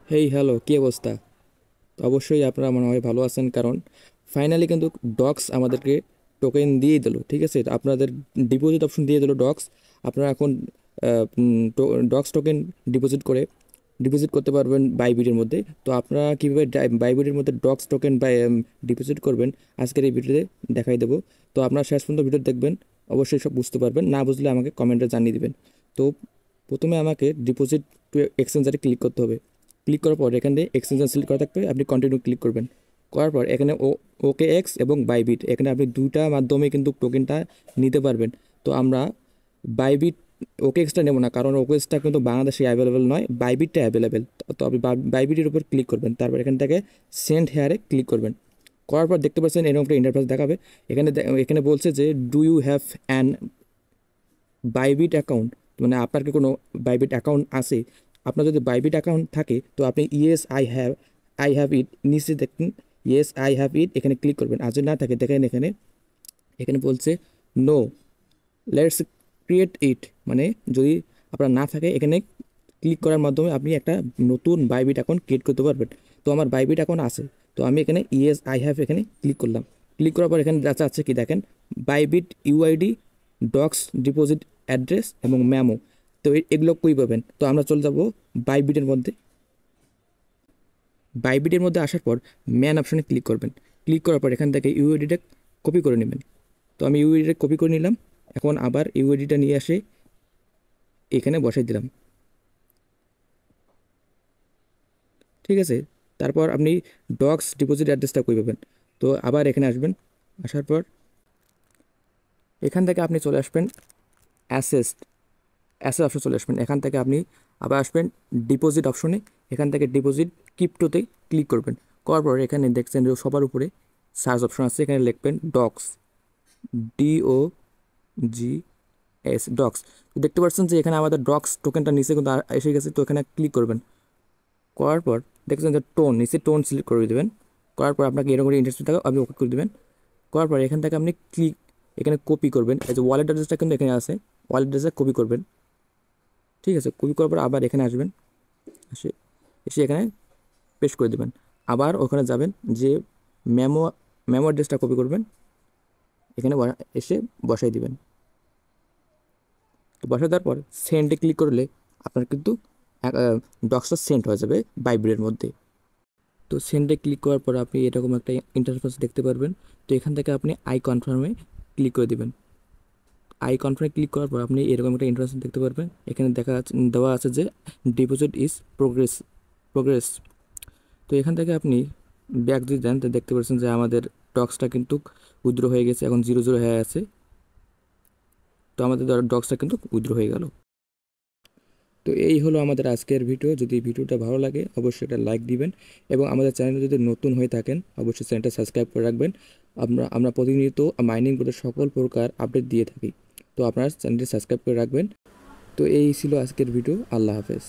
Hey hello, কী অবস্থা? তো অবশ্যই আপনারা মনে হয় ভালো আছেন, কারণ ফাইনালি কিন্তু ডক্স আমাদেরকে টোকেন দিয়ে দিল। ঠিক আছে, তো আপনাদের ডিপোজিট অপশন দিয়ে দিল ডক্স। আপনারা এখন ডক্স টোকেন ডিপোজিট করতে পারবেন বাইবিটের মধ্যে। তো আপনারা কীভাবে বাইবিটের মধ্যে ডক্স টোকেন ডিপোজিট করবেন আজকের এই ভিডিওতে দেখাই দেবো। তো আপনারা শেষ পর্যন্ত ভিডিও দেখবেন, অবশ্যই সব বুঝতে পারবেন। না বুঝলে আমাকে কমেন্টে জানিয়ে দিবেন। তো প্রথমে আমাকে ডিপোজিট টু এক্সচেঞ্জারে ক্লিক করতে হবে। ক্লিক করার পর এখানে এক্সচেঞ্জার সিলেক্ট করা থাকবে, আপনি কন্টিনিউ ক্লিক করবেন। করার পর এখানে ওকে এক্স এবং বাইবিট, এখানে আপনি দুইটা মাধ্যমে কিন্তু টোকেনটা নিতে পারবেন। তো আমরা বাইবিট ওকে এক্সটা নেব না, কারণ ওকে এক্সটা কিন্তু বাংলাদেশে অ্যাভেলেবেল নয়, বাইবিটটা অ্যাভেলেবেল। তো আপনি বাইবিটের উপর ক্লিক করবেন, তারপর এখান থেকে সেন্ড হেয়ারে ক্লিক করবেন। করার পর দেখতে পাচ্ছেন এরকম একটা ইন্টারফেস দেখাবে। এখানে বলছে যে do you have an Bybit account, মানে আপনার কি কোনো বাইবিট অ্যাকাউন্ট আছে? আপনার যদি বাইবিট অ্যাকাউন্ট থাকে তো আপনি ইয়েস আই হ্যাভ ইট নিচে দেখুন, ইয়েস আই হ্যাভ ইট, এখানে ক্লিক করবেন। আর যদি না থাকে দেখেন এখানে এখানে বলছে নো লেটস ক্রিয়েট ইট, মানে যদি আপনার না থাকে এখানে ক্লিক করার মাধ্যমে আপনি একটা নতুন বাইবিট অ্যাকাউন্ট ক্রিয়েট করতে পারবেন। তো আমার বাইবিট অ্যাকাউন্ট আছে, তো আমি এখানে ইয়েস আই হ্যাভ এখানে ক্লিক করলাম। ক্লিক করার পর এখানে যা আছে কি দেখেন, Bybit UID, docs deposit address এবং ম্যামো। তো এগুলো কই পাবেন? তো আমরা চলে যাব বাইবিটের মধ্যে। বাইবিটের মধ্যে আসার পর ম্যান অপশনে ক্লিক করবেন। ক্লিক করার পর এখান থেকে ইউআইডিটা কপি করে নেবেন। তো আমি ইউআইডিটা কপি করে নিলাম। এখন আবার ইউআইডিটা নিয়ে আসে এখানে বসাই দিলাম। ঠিক আছে, তারপর আপনি ডক্স ডিপোজিট অ্যাড্রেসটা কই পাবেন? তো আবার এখানে আসবেন। আসার পর এখান থেকে আপনি চলে আসবেন অ্যাসেস অ্যাসেস অপশন চলে আসবেন। এখান থেকে আপনি আবার আসবেন ডিপোজিট অপশনে। এখান থেকে ডিপোজিট ক্রিপ্টোতে ক্লিক করবেন। করার পর এখানে দেখছেন যে সবার উপরে সার্চ অপশন আছে, এখানে লিখবেন ডক্স, DOGS ডক্স। তো দেখতে পাচ্ছেন যে এখানে আমাদের ডক্স টোকেনটা নিচে কিন্তু এসে গেছে। তো এখানে ক্লিক করবেন। করার পর দেখছেন যে টোন নিচে টোন সিলেক্ট করে দেবেন। করার পর আপনাকে এরকম ইন্টারেস্ট থাকে আপনি ওকে করে দেবেন। করার পর এখান থেকে আপনি এখানে কপি করবেন। এই যে ওয়ালেট অ্যাড্রেসটা কিন্তু এখানে আছে, ওয়ালেট অ্যাড্রেসে কপি করবেন। ঠিক আছে, কপি করার পর আবার এখানে আসবেন। এসে এসে এখানে পেস্ট করে দেবেন। আবার ওখানে যাবেন, যে মেমো মেমো অ্যাড্রেসটা কপি করবেন, এখানে এসে বসাই দিবেন। তো বসাই দেওয়ার পর সেন্ডে ক্লিক করলে আপনার কিন্তু ডক্সটা সেন্ড হয়ে যাবে বাইবিটের মধ্যে। তো সেন্ডে ক্লিক করার পর আপনি এরকম একটা ইন্টারফেস দেখতে পারবেন। তো এখান থেকে আপনি আই কনফার্মে ক্লিক করে দেবেন। আই কনফার্মে ক্লিক করার পর আপনি এরকম একটা ইন্টারফেস দেখতে পারবেন। এখানে দেওয়া আছে যে ডিপোজিট ইজ প্রোগ্রেস। তো এখান থেকে আপনি ব্যাক যদি দেন তো দেখতে পাচ্ছেন যে আমাদের ডক্সটা কিন্তু উইথড্র হয়ে গেছে, এখন 0 হয়ে আছে। তো আমাদের ডক্সটা কিন্তু উইথড্র হয়ে গেল। তো এই হলো আমাদের আজকের ভিডিও। যদি ভিডিওটা ভালো লাগে অবশ্যই একটা লাইক দিবেন, এবং আমাদের চ্যানেলে যদি নতুন হয়ে থাকেন অবশ্যই চ্যানেলটা সাবস্ক্রাইব করে রাখবেন। আমরা প্রতিনিয়ত মাইনিং বোর্ডের সকল প্রকার আপডেট দিয়ে থাকি। তো আপনারা চ্যানেলটি সাবস্ক্রাইব করে রাখবেন। তো এই ছিল আজকের ভিডিও। আল্লাহ হাফেজ।